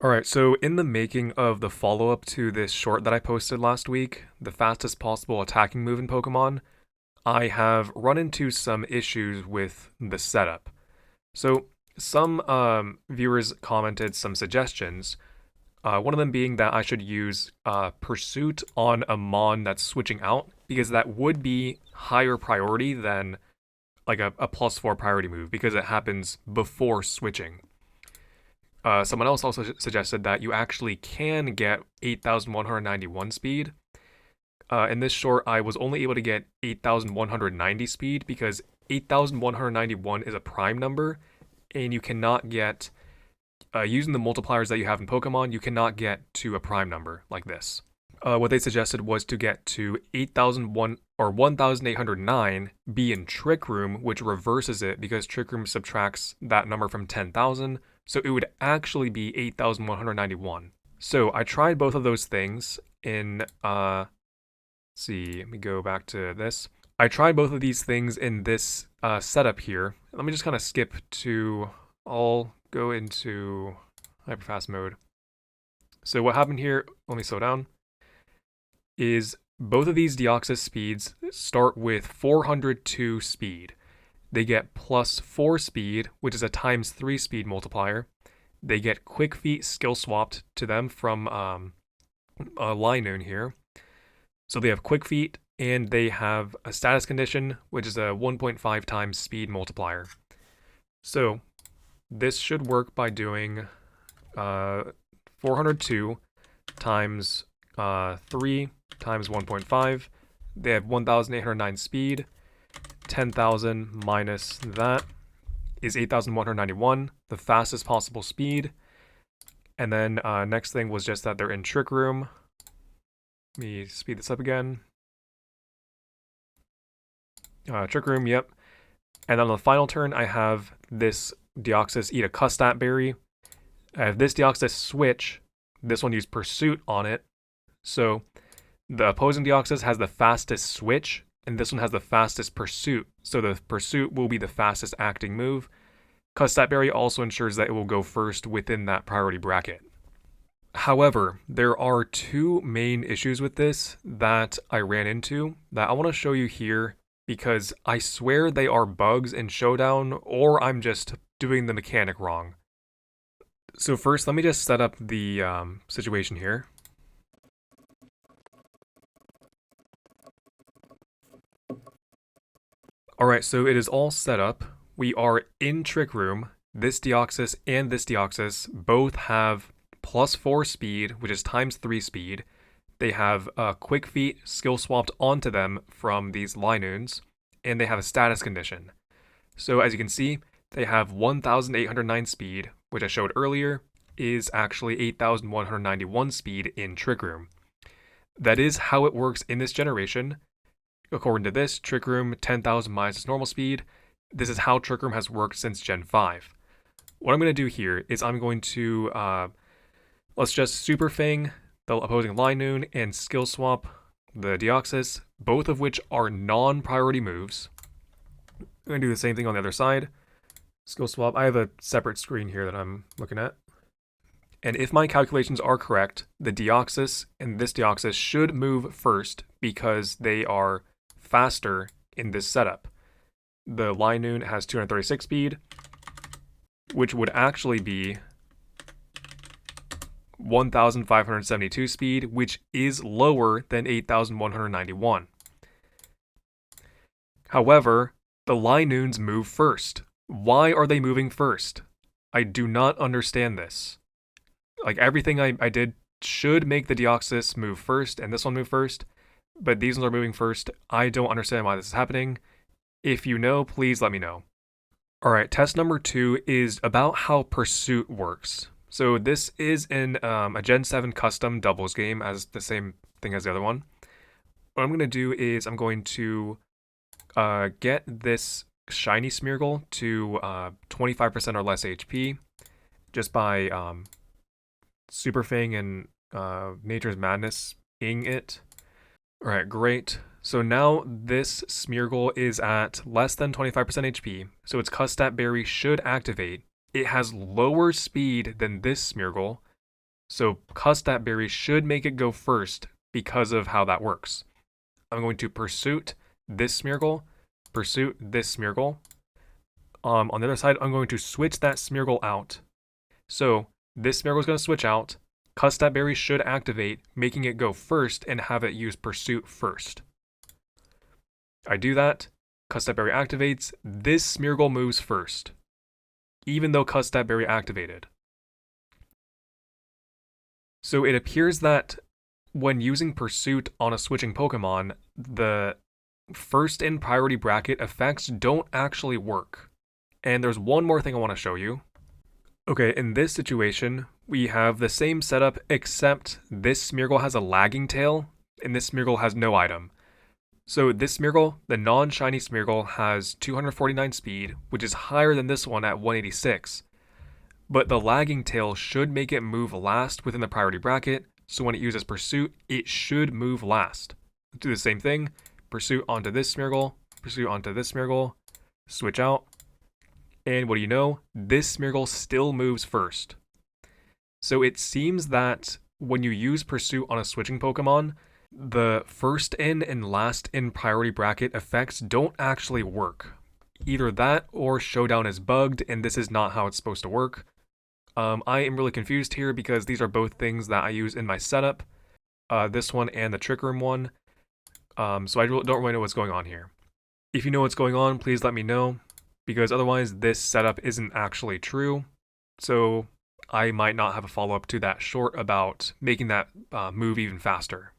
Alright, so in the making of the follow-up to this short that I posted last week, the fastest possible attacking move in Pokemon, I have run into some issues with the setup. So some viewers commented some suggestions, one of them being that I should use Pursuit on a Mon that's switching out, because that would be higher priority than like a +4 priority move, because it happens before switching. Someone else also suggested that you actually can get 8,191 speed. In this short, I was only able to get 8,190 speed because 8,191 is a prime number, and you cannot get, using the multipliers that you have in Pokemon, you cannot get to a prime number like this. What they suggested was to get to 8,001 or 1,809 be in Trick Room, which reverses it because Trick Room subtracts that number from 10,000, so it would actually be 8,191. So I tried both of those things in, let's see, let me go back to this. I tried both of these things in this setup here. Let me just kind of skip to, I'll go into hyperfast mode. So what happened here, let me slow down, is both of these Deoxys speeds start with 402 speed. They get +4 speed, which is a ×3 speed multiplier. They get Quick Feet skill swapped to them from Linoon here. So they have Quick Feet, and they have a status condition, which is a 1.5 times speed multiplier. So this should work by doing 402 times 3 times 1.5. They have 1,809 speed. 10,000 minus that is 8,191, the fastest possible speed. And then next thing was just that they're in Trick Room. Let me speed this up again. Trick Room, yep. And then on the final turn, I have this Deoxys eat a Custat Berry. I have this Deoxys switch. This one used Pursuit on it. So the opposing Deoxys has the fastest switch, and this one has the fastest Pursuit. So the Pursuit will be the fastest acting move. Custat Berry also ensures that it will go first within that priority bracket. However, there are two main issues with this that I ran into that I want to show you here because I swear they are bugs in Showdown, or I'm just doing the mechanic wrong. So first, let me just set up the situation here. Alright, so it is all set up. We are in Trick Room. This Deoxys and this Deoxys both have +4 speed, which is ×3 speed. They have Quick Feet skill swapped onto them from these Linoons, and they have a status condition. So as you can see, they have 1,809 speed, which I showed earlier is actually 8,191 speed in Trick Room. That is how it works in this generation. According to this, Trick Room 10,000 minus its normal speed. This is how Trick Room has worked since Gen 5. What I'm going to do here is I'm going to, let's just Super Fang the opposing Linoon and Skill Swap the Deoxys, both of which are non-priority moves. I'm going to do the same thing on the other side. Skill Swap, I have a separate screen here that I'm looking at. And if my calculations are correct, the Deoxys and this Deoxys should move first because they are faster in this setup. The Linoon has 236 speed, which would actually be 1,572 speed, which is lower than 8,191. However, the Linoons move first. Why are they moving first? I do not understand this. Like, everything I did should make the Deoxys move first and this one move first, but these ones are moving first. I don't understand why this is happening. If you know, please let me know. Alright, test number 2 is about how Pursuit works. So this is in a Gen 7 custom doubles game, as the same thing as the other one. What I'm going to do is I'm going to get this shiny Smeargle to 25% or less HP just by Super Fang and Nature's Madness-ing it. Alright, great. So now this Smeargle is at less than 25% HP, so its Custat Berry should activate. It has lower speed than this Smeargle, So cuss that berry should make it go first because of how that works. I'm going to pursuit this Smeargle, pursuit this Smeargle. On the other side, I'm going to switch that Smeargle out. So this Smeargle is going to switch out. Cuss that berry should activate, making it go first and have it use pursuit first. I do that. Cuss that berry activates. This Smeargle moves first, even though Cuss that berry activated. So it appears that when using pursuit on a switching Pokemon, the first in priority bracket effects don't actually work. And there's one more thing I want to show you. Okay, in this situation, we have the same setup except this Smeargle has a lagging tail and this Smeargle has no item. So this Smeargle, the non-shiny Smeargle, has 249 speed, which is higher than this one at 186. But the lagging tail should make it move last within the priority bracket, so when it uses pursuit, it should move last. Do the same thing, pursuit onto this Smeargle, pursuit onto this Smeargle, switch out, and what do you know? This Smeargle still moves first. So it seems that when you use pursuit on a switching Pokemon, the first in and last in priority bracket effects don't actually work. Either that or Showdown is bugged and this is not how it's supposed to work. I am really confused here because these are both things that I use in my setup, this one and the Trick Room one, so I don't really know what's going on here. If you know what's going on, please let me know, because otherwise this setup isn't actually true, so I might not have a follow-up to that short about making that move even faster.